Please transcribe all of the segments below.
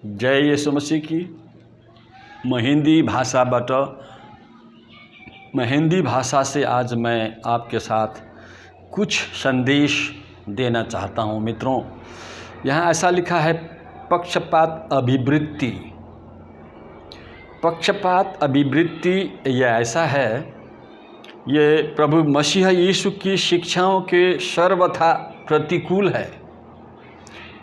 जय यीशु मसीह की। हिंदी भाषा से आज मैं आपके साथ कुछ संदेश देना चाहता हूँ। मित्रों, यहाँ ऐसा लिखा है पक्षपात अभिवृत्ति। पक्षपात अभिवृत्ति यह ऐसा है, ये प्रभु मसीह यीशु की शिक्षाओं के सर्वथा प्रतिकूल है।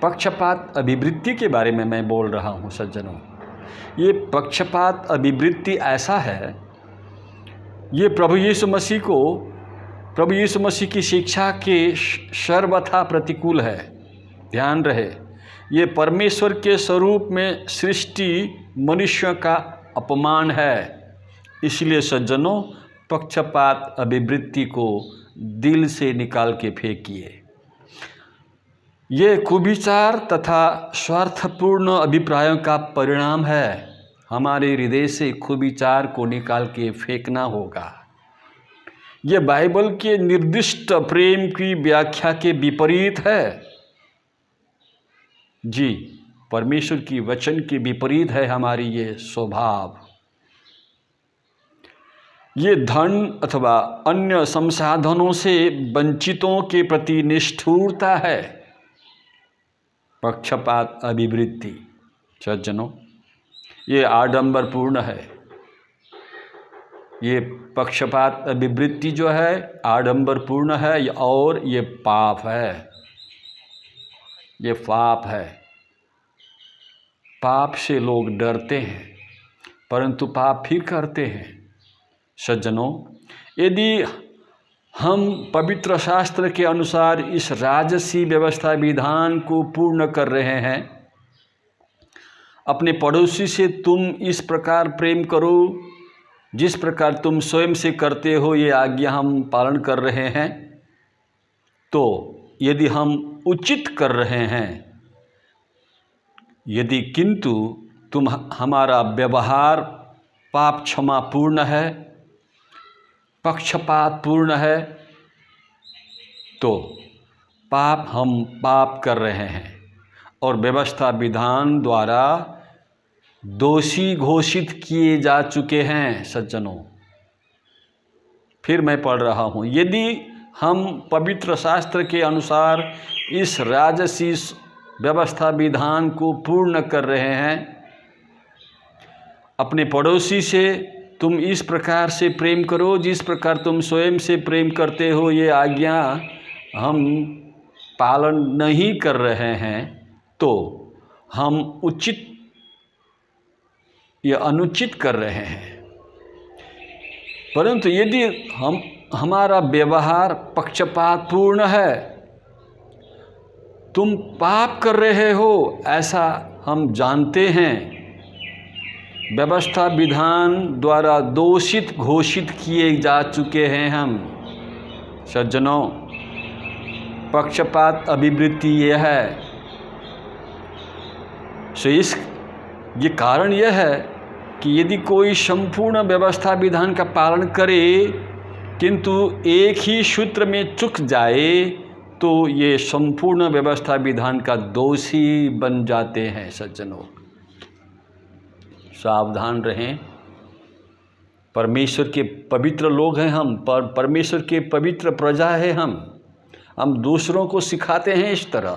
पक्षपात अभिवृत्ति के बारे में मैं बोल रहा हूँ सज्जनों। ये पक्षपात अभिवृत्ति ऐसा है, ये प्रभु यीशु मसीह की शिक्षा के सर्वथा प्रतिकूल है। ध्यान रहे, ये परमेश्वर के स्वरूप में सृष्टि मनुष्य का अपमान है। इसलिए सज्जनों, पक्षपात अभिवृत्ति को दिल से निकाल के फेंकिए। ये कुविचार तथा स्वार्थपूर्ण अभिप्रायों का परिणाम है। हमारे हृदय से कुविचार को निकाल के फेंकना होगा। ये बाइबल के निर्दिष्ट प्रेम की व्याख्या के विपरीत है। जी, परमेश्वर की वचन के विपरीत है हमारी ये स्वभाव। ये धन अथवा अन्य संसाधनों से वंचितों के प्रति निष्ठुरता है। पक्षपात अभिवृत्ति सज्जनों, ये आडंबरपूर्ण है। ये पक्षपात अभिवृत्ति जो है आडंबरपूर्ण है और ये पाप है। ये पाप है। पाप से लोग डरते हैं परंतु पाप फिर करते हैं। सज्जनों, यदि हम पवित्र शास्त्र के अनुसार इस राजसी व्यवस्था विधान को पूर्ण कर रहे हैं, अपने पड़ोसी से तुम इस प्रकार प्रेम करो जिस प्रकार तुम स्वयं से करते हो, ये आज्ञा हम पालन कर रहे हैं, तो यदि हम उचित कर रहे हैं, यदि किंतु हमारा व्यवहार पाप क्षमा पूर्ण है, पक्षपात पूर्ण है, तो हम पाप कर रहे हैं और व्यवस्था विधान द्वारा दोषी घोषित किए जा चुके हैं। सज्जनों, फिर मैं पढ़ रहा हूँ, यदि हम पवित्र शास्त्र के अनुसार इस राजसी व्यवस्था विधान को पूर्ण कर रहे हैं, अपने पड़ोसी से तुम इस प्रकार से प्रेम करो जिस प्रकार तुम स्वयं से प्रेम करते हो, ये आज्ञा हम पालन नहीं कर रहे हैं, तो हम उचित या अनुचित कर रहे हैं। परंतु यदि हमारा व्यवहार पक्षपात पूर्ण है, तुम पाप कर रहे हो ऐसा हम जानते हैं, व्यवस्था विधान द्वारा दोषित घोषित किए जा चुके हैं हम। सज्जनों, पक्षपात अभिवृत्ति यह है। ये कारण यह है कि यदि कोई संपूर्ण व्यवस्था विधान का पालन करे किंतु एक ही सूत्र में चूक जाए, तो ये संपूर्ण व्यवस्था विधान का दोषी बन जाते हैं। सज्जनों, सावधान रहें। परमेश्वर के पवित्र लोग हैं हम, परमेश्वर के पवित्र प्रजा है हम दूसरों को सिखाते हैं इस तरह,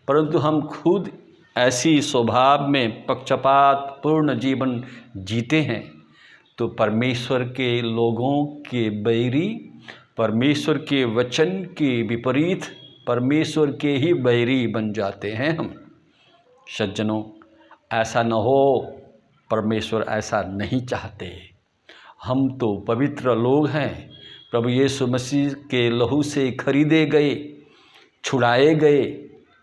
परंतु हम खुद ऐसी स्वभाव में पक्षपात पूर्ण जीवन जीते हैं, तो परमेश्वर के लोगों के बैरी, परमेश्वर के वचन के विपरीत परमेश्वर के ही बैरी बन जाते हैं हम। सज्जनों, ऐसा न हो, परमेश्वर ऐसा नहीं चाहते। हम तो पवित्र लोग हैं, प्रभु यीशु मसीह के लहू से खरीदे गए, छुड़ाए गए,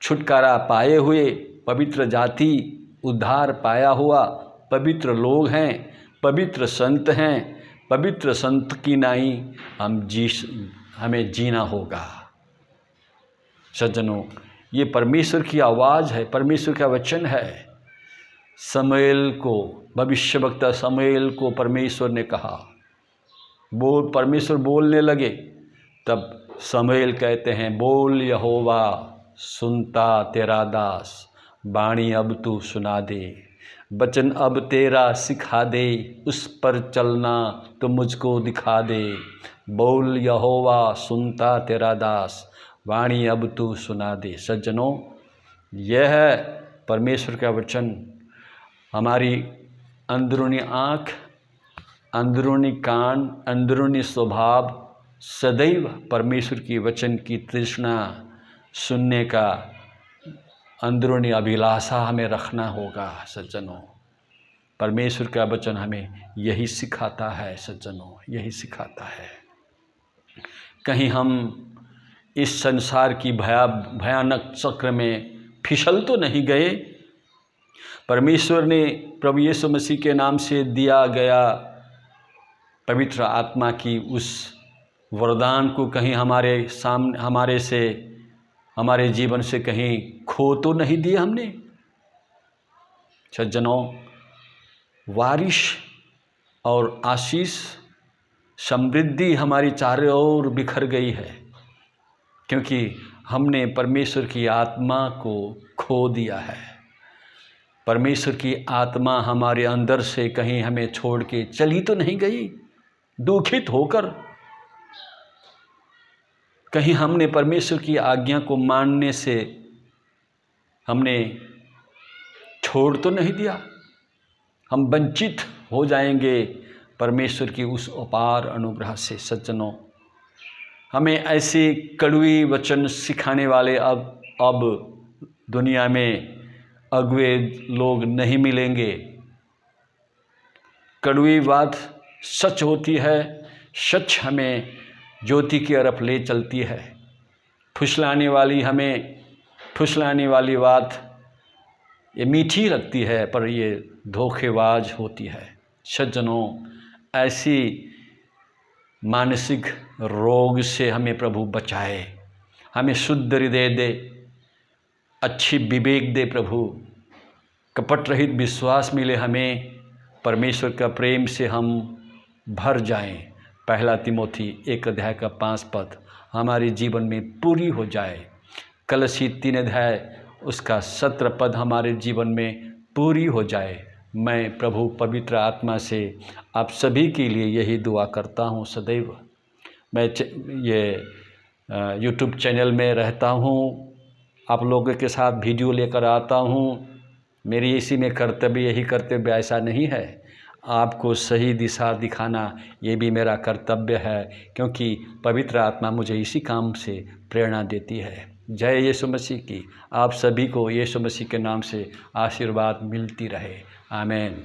छुटकारा पाए हुए पवित्र जाति, उद्धार पाया हुआ पवित्र लोग हैं, पवित्र संत हैं। पवित्र संत की नाई हमें जीना होगा। सज्जनों, ये परमेश्वर की आवाज़ है, परमेश्वर का वचन है। शमूएल को, भविष्यवक्ता शमूएल को परमेश्वर ने कहा, परमेश्वर बोलने लगे, तब शमूएल कहते हैं, बोल यहोवा, सुनता तेरा दास, वाणी अब तू सुना दे, वचन अब तेरा सिखा दे, उस पर चलना तो मुझको दिखा दे। बोल यहोवा सुनता तेरा दास, वाणी अब तू सुना दे। सज्जनों, यह है परमेश्वर का वचन। हमारी अंदरूनी आँख, अंदरूनी कान, अंदरूनी स्वभाव सदैव परमेश्वर की वचन की तृष्णा सुनने का अंदरूनी अभिलाषा हमें रखना होगा। सज्जनों, परमेश्वर का वचन हमें यही सिखाता है। सज्जनों, यही सिखाता है। कहीं हम इस संसार की भयानक चक्र में फिसल तो नहीं गए। परमेश्वर ने प्रभु यीशु मसीह के नाम से दिया गया पवित्र आत्मा की उस वरदान को कहीं हमारे सामने, हमारे जीवन से कहीं खो तो नहीं दिया हमने। सज्जनों, बारिश और आशीष, समृद्धि हमारी चारों ओर बिखर गई है, क्योंकि हमने परमेश्वर की आत्मा को खो दिया है। परमेश्वर की आत्मा हमारे अंदर से कहीं हमें छोड़ के चली तो नहीं गई दुखित होकर। कहीं हमने परमेश्वर की आज्ञा को मानने से हमने छोड़ तो नहीं दिया। हम वंचित हो जाएंगे परमेश्वर की उस अपार अनुग्रह से। सज्जनों, हमें ऐसे कड़वी वचन सिखाने वाले अब दुनिया में अगुए लोग नहीं मिलेंगे। कड़वी बात सच होती है, सच हमें ज्योति की तरफ ले चलती है। फुसलाने वाली बात ये मीठी लगती है, पर ये धोखेबाज होती है। सज्जनों, ऐसी मानसिक रोग से हमें प्रभु बचाए, हमें शुद्ध हृदय दे, अच्छी विवेक दे प्रभु, कपट रहित विश्वास मिले हमें, परमेश्वर का प्रेम से हम भर जाएं। 1 तिमोथी 1:5 हमारे जीवन में पूरी हो जाए। कलसी 3 उसका 17 हमारे जीवन में पूरी हो जाए। मैं प्रभु पवित्र आत्मा से आप सभी के लिए यही दुआ करता हूँ सदैव। मैं ये यूट्यूब चैनल में रहता हूँ, आप लोगों के साथ वीडियो लेकर आता हूँ। मेरी इसी में कर्तव्य, यही कर्तव्य ऐसा नहीं है, आपको सही दिशा दिखाना ये भी मेरा कर्तव्य है, क्योंकि पवित्र आत्मा मुझे इसी काम से प्रेरणा देती है। जय यीशु मसीह की। आप सभी को यीशु मसीह के नाम से आशीर्वाद मिलती रहे। आमीन।